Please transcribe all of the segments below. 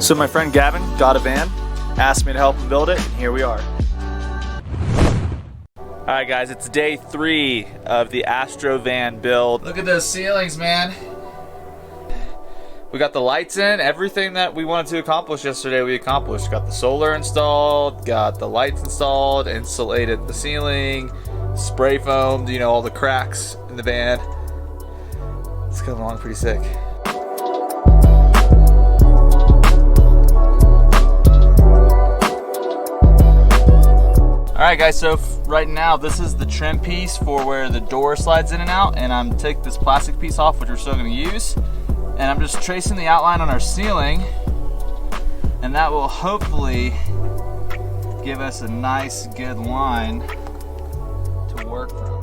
So my friend Gavin got a van, asked me to help him build it, and here we are. Alright guys, it's day 3 of the Astro Van build. Look at those ceilings, man. We got the lights in, everything that we wanted to accomplish yesterday we accomplished. Got the solar installed, got the lights installed, insulated the ceiling, spray foamed, you know, all the cracks in the van. It's coming along pretty sick. Alright guys, so right now this is the trim piece for where the door slides in and out, and I'm taking this plastic piece off, which we're still going to use, and I'm just tracing the outline on our ceiling, and that will hopefully give us a nice good line to work from.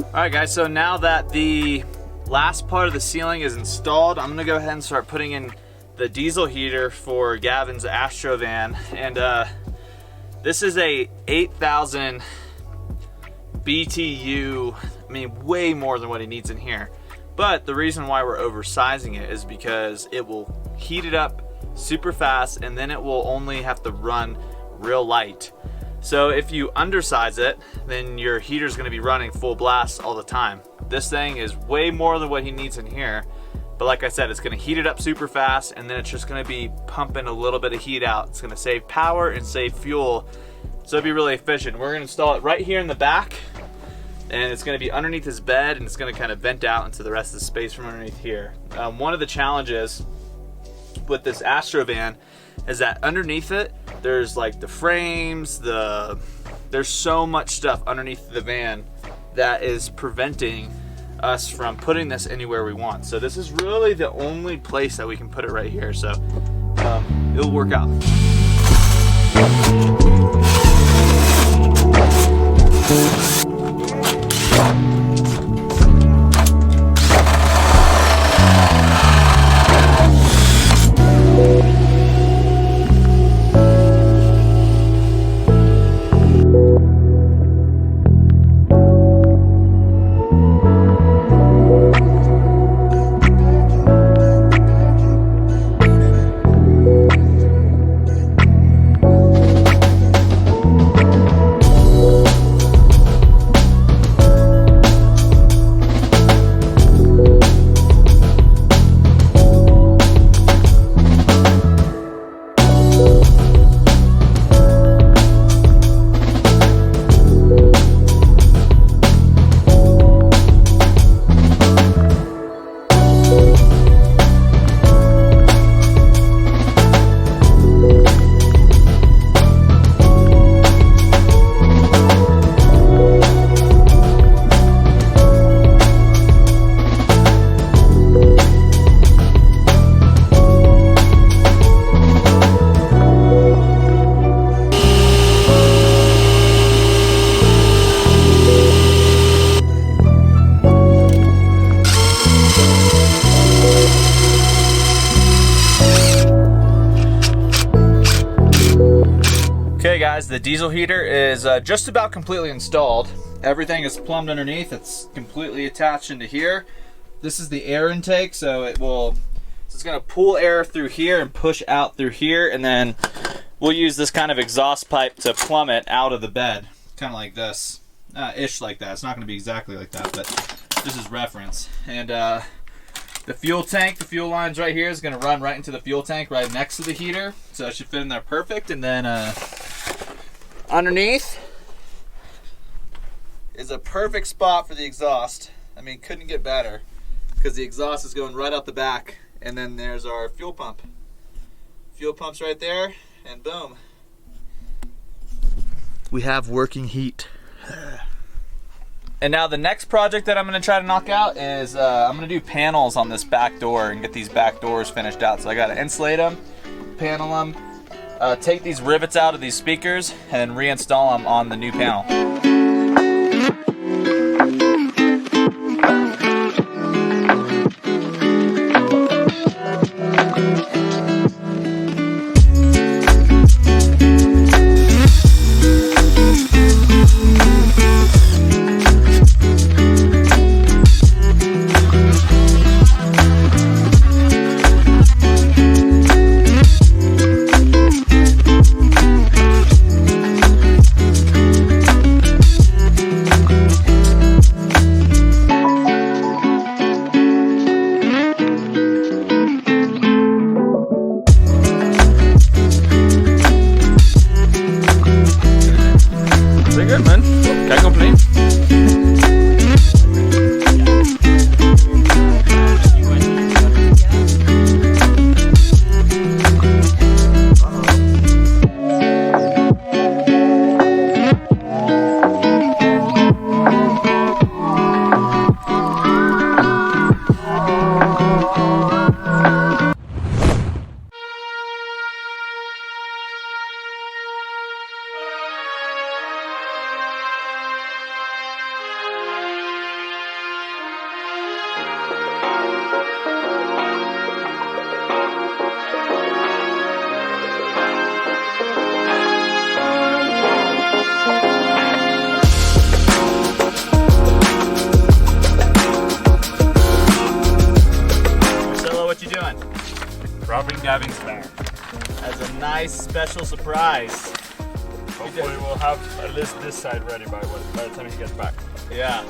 Alright guys, so now that the last part of the ceiling is installed, I'm gonna go ahead and start putting in the diesel heater for Gavins Astro van. And this is a 8,000 BTU, I mean way more than what he needs in here. But the reason why we're oversizing it is because it will heat it up super fast, and then it will only have to run real light. So if you undersize it, then your heater's gonna be running full blast all the time. This thing is way more than what he needs in here, but like I said, it's gonna heat it up super fast, and then it's just gonna be pumping a little bit of heat out. It's gonna save power and save fuel, so it'll be really efficient. We're gonna install it right here in the back, and it's gonna be underneath his bed, and it's gonna kind of vent out into the rest of the space from underneath here. One of the challenges with this Astro van is that underneath it, there's like the frames, there's so much stuff underneath the van that is preventing us from putting this anywhere we want. So this is really the only place that we can put it right here. So it'll work out. Okay guys, the diesel heater is just about completely installed. Everything is plumbed underneath. It's completely attached into here. This is the air intake, so it's gonna pull air through here and push out through here, and then we'll use this kind of exhaust pipe to plumb it out of the bed, kind of like this, ish like that. It's not gonna be exactly like that, but this is reference. And the fuel tank, the fuel line's right here, is gonna run right into the fuel tank right next to the heater, so it should fit in there perfect. And then underneath is a perfect spot for the exhaust. I mean, couldn't get better, because the exhaust is going right out the back, and then there's our fuel pump. Fuel pump's right there, and boom. We have working heat. And now the next project that I'm gonna try to knock out is I'm gonna do panels on this back door and get these back doors finished out. So I gotta insulate them, panel them, take these rivets out of these speakers, and then reinstall them on the new panel. Dropping Gavins back. As a nice special surprise. Hopefully we'll have at least this side ready by the time he gets back. Yeah.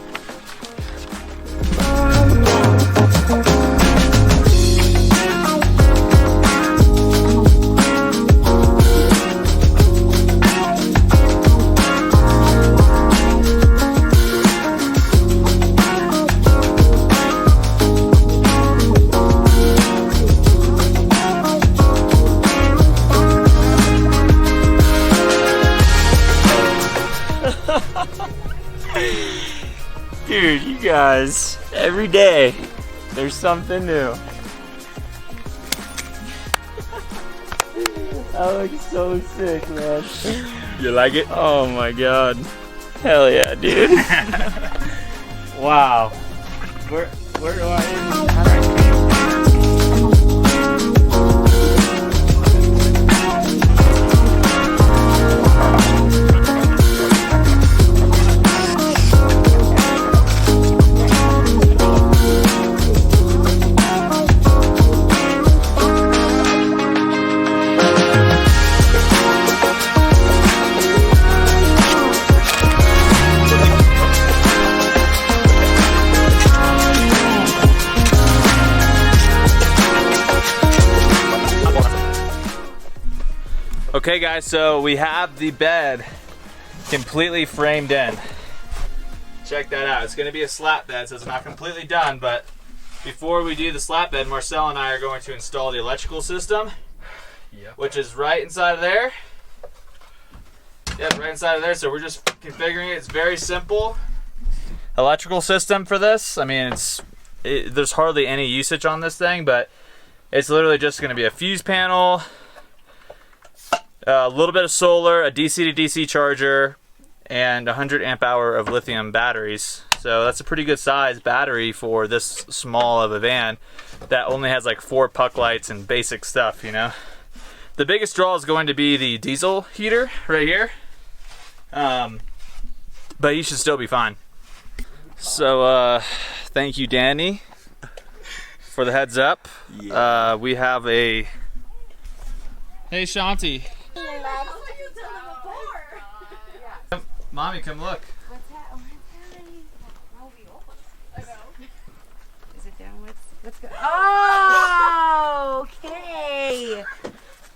Dude, you guys, every day there's something new. That looks so sick, man. You like it? Oh my god. Hell yeah, dude. Wow. Where do I even... Okay guys, so we have the bed completely framed in. Check that out. It's going to be a slat bed, so it's not completely done, but before we do the slat bed, Marcel and I are going to install the electrical system, which is right inside of there. Yep, right inside of there, so we're just configuring it. It's very simple. Electrical system for this. I mean, there's hardly any usage on this thing, but it's literally just going to be a fuse panel, a little bit of solar, a DC to DC charger, and 100 amp hour of lithium batteries. So that's a pretty good size battery for this small of a van that only has like 4 puck lights and basic stuff, you know. The biggest draw is going to be the diesel heater right here, but you should still be fine. So thank you, Danny, for the heads up. Yeah. We have a... Hey, Shanti. Mommy, come look. What's that? Is it down? What's good? Oh, okay.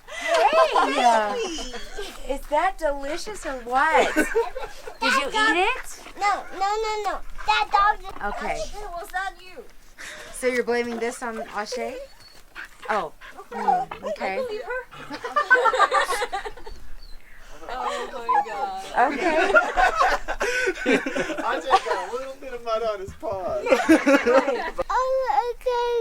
Hey, is that delicious or what? Did you eat it? No. That dog. Okay. Was that you? So you're blaming this on Ashe? Oh. Okay. Okay. I just got a little bit of mud on his paws. Oh, okay,